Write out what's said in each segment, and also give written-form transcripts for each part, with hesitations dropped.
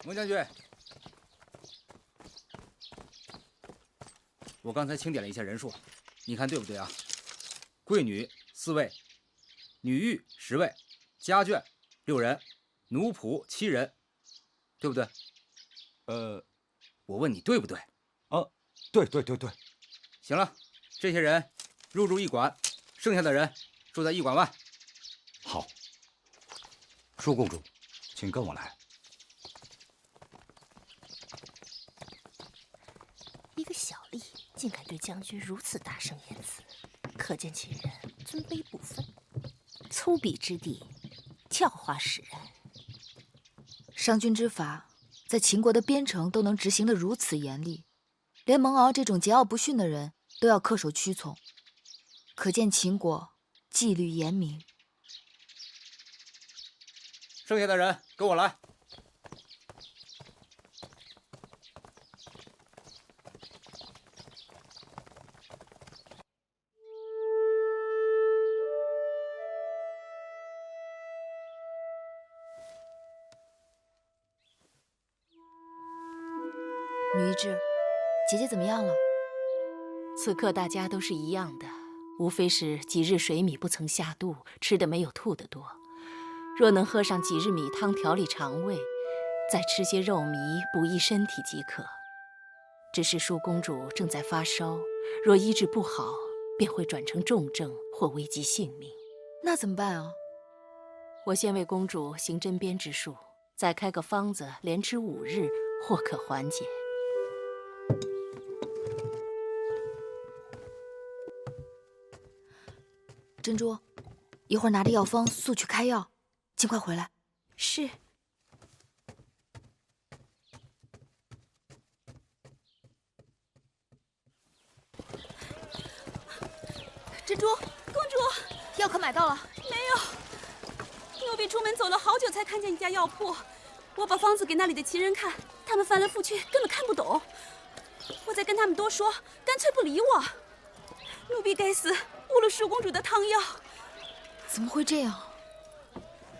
蒙将軍，我剛才清點了一下人數，你看對不對啊？貴女4位，女御10位，家眷6人，奴僕7人，對不对？我問你對不對？对。行了，這些人入住驛館，剩下的人住在驛館外。好，舒公主，請跟我來。一個小吏竟敢對將軍如此大聲言辭，可見其人尊卑不分，粗鄙之地，教化使人。商君之法，在秦國的邊城都能執行得如此嚴厲，連蒙敖這種桀驁不馴的人都要恪守屈從，可見秦國紀律嚴明。剩下的人跟我來。女一志，姐姐怎麼樣了？此刻大家都是一樣的，无非是几日水米不曾下肚，吃的没有吐的多。若能喝上几日米湯調理腸胃，再吃些肉糜補益身體即可。只是舒公主正在發燒，若醫治不好，便會轉成重症或危及性命。那怎麼辦啊？我先為公主行針砭之術，再開個方子，連吃5日，或可緩解。珍珠，一會兒拿着藥方速去開藥，盡快回來。是。珍珠，公主，药可买到了？没有，奴婢出門走了好久才看見一家藥鋪。我把方子給那裡的旗人看，他們翻來覆去，根本看不懂。我再跟他們多說，乾脆不理我。奴婢該死，誤了舒公主的湯藥。怎麼會這樣？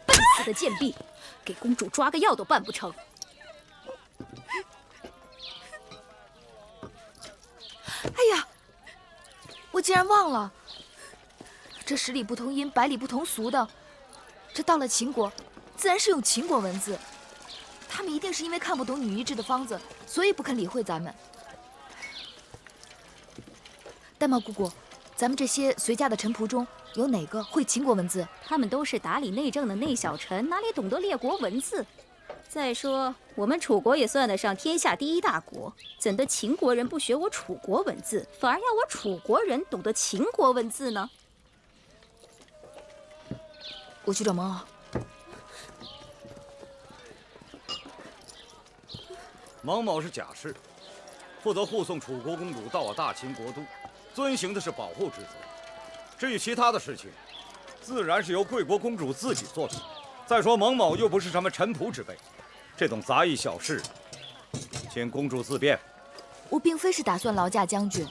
笨死的賤婢，給公主抓個藥都辦不成。哎呀，我竟然忘了，這10里不同音，百里不同俗的，這到了秦國，自然是用秦國文字。他們一定是因為看不懂女醫治的方子，所以不肯理會咱們。玳瑁姑姑，咱們這些隨駕的臣僕中，有哪個會秦國文字？他們都是打理內政的內小臣，哪裡懂得列國文字？再說，我們楚國也算得上天下第1大國，怎的秦國人不學我楚國文字，反而要我楚國人懂得秦國文字呢？我去找蒙敖。蒙某是甲士，負責護送楚國公主到我大秦國都，遵行的是保護之責。至於其他的事情，自然是由貴國公主自己做主。再說蒙某又不是什麼臣僕之輩，這種雜役小事，請公主自便。我並非是打算勞駕將軍，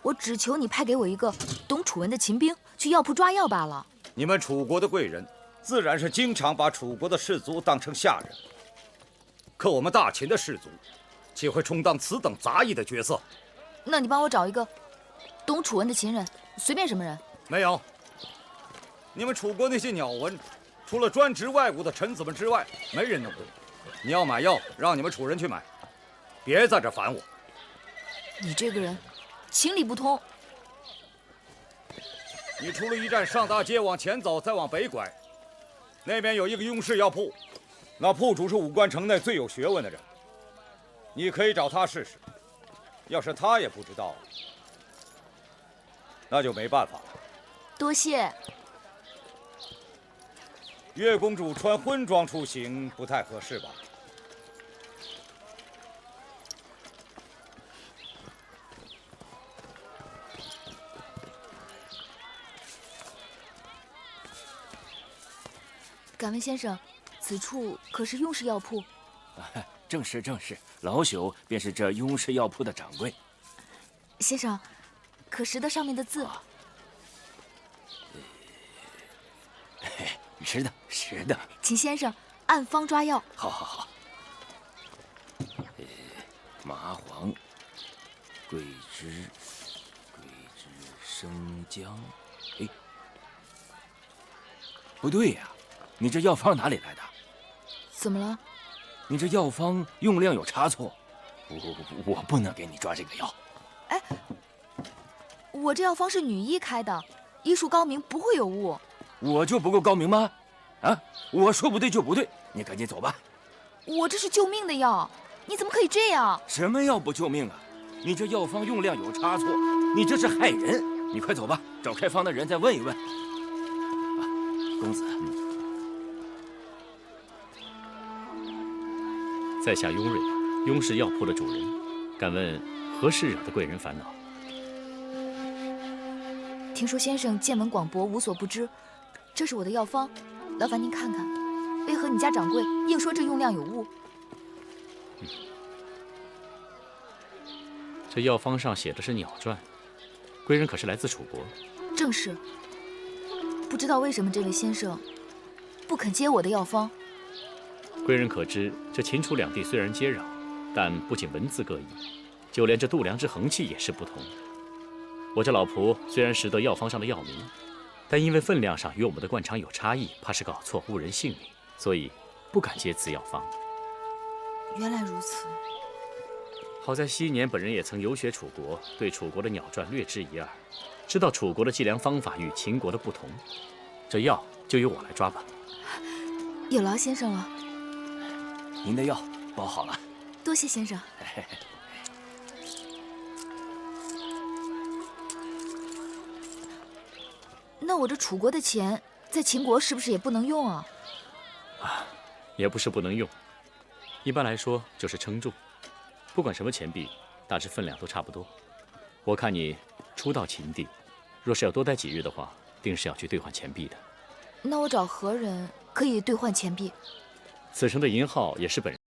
我只求你派給我一個懂楚文的秦兵，去藥鋪抓藥罷了。你們楚國的貴人，自然是經常把楚國的士卒當成下人。可我們大秦的士卒，豈會充當此等雜役的角色？那你幫我找一個懂楚文的秦人，隨便什麼人。沒有。你們楚國那些鳥文，除了專職外務的臣子們之外，沒人能懂。你要買藥，讓你們楚人去買，別在這煩我。你這個人，情理不通。你出了驛站，上大街往前走，再往北拐，那邊有一個雍氏藥鋪。那鋪主是武關城內最有學問的人，你可以找他試試。要是他也不知道，那就沒辦法了。多謝。月公主穿婚裝出行不太合適吧？敢問先生，此處可是雍氏藥鋪？正是正是，老朽便是這雍氏藥鋪的掌櫃。先生，可识得上面的字？识得识得。请先生按方抓药。好好好。麻黄、桂枝、生姜。哎，不对呀，你这药方哪里来的？怎么了？你这药方用量有差错，我不能给你抓这个药。哎，我这药方是女医開的，醫術高明，不會有誤。我就不夠高明嗎？啊，我說不對就不對，你趕緊走吧。我這是救命的藥，你怎麼可以這樣？什麼藥不救命啊？你這藥方用量有差錯，你這是害人。你快走吧，找開方的人再問一問。啊，公子。在下雍瑞，雍氏藥鋪的主人，敢問何事惹得貴人煩惱？聽說先生見聞廣博，無所不知，這是我的藥方，勞煩您看看，為何你家掌櫃硬說這用量有誤？這藥方上寫的是鳥傳，貴人可是來自楚國？正是。不知道為什麼這位先生不肯接我的藥方。貴人可知，這秦楚兩地雖然接壤，但不僅文字各異，就連這度量之衡器也是不同。我這老僕雖然識得藥方上的藥名，但因為分量上與我們的慣常有差異，怕是搞錯誤人性命，所以不敢接此藥方。原來如此。好在昔年本人也曾遊學楚國，對楚國的鳥傳略知一二，知道楚國的計量方法與秦國的不同。這藥就由我來抓吧。有勞先生了。您的藥包好了。多謝先生。那我這楚國的錢在秦國是不是也不能用啊？也不是不能用，一般來說就是稱重。不管什麼錢幣，大致分量都差不多。我看你初到秦地，若是要多待幾日的話，定是要去兌換錢幣的。那我找何人可以兌換錢幣？此城的銀號也是本人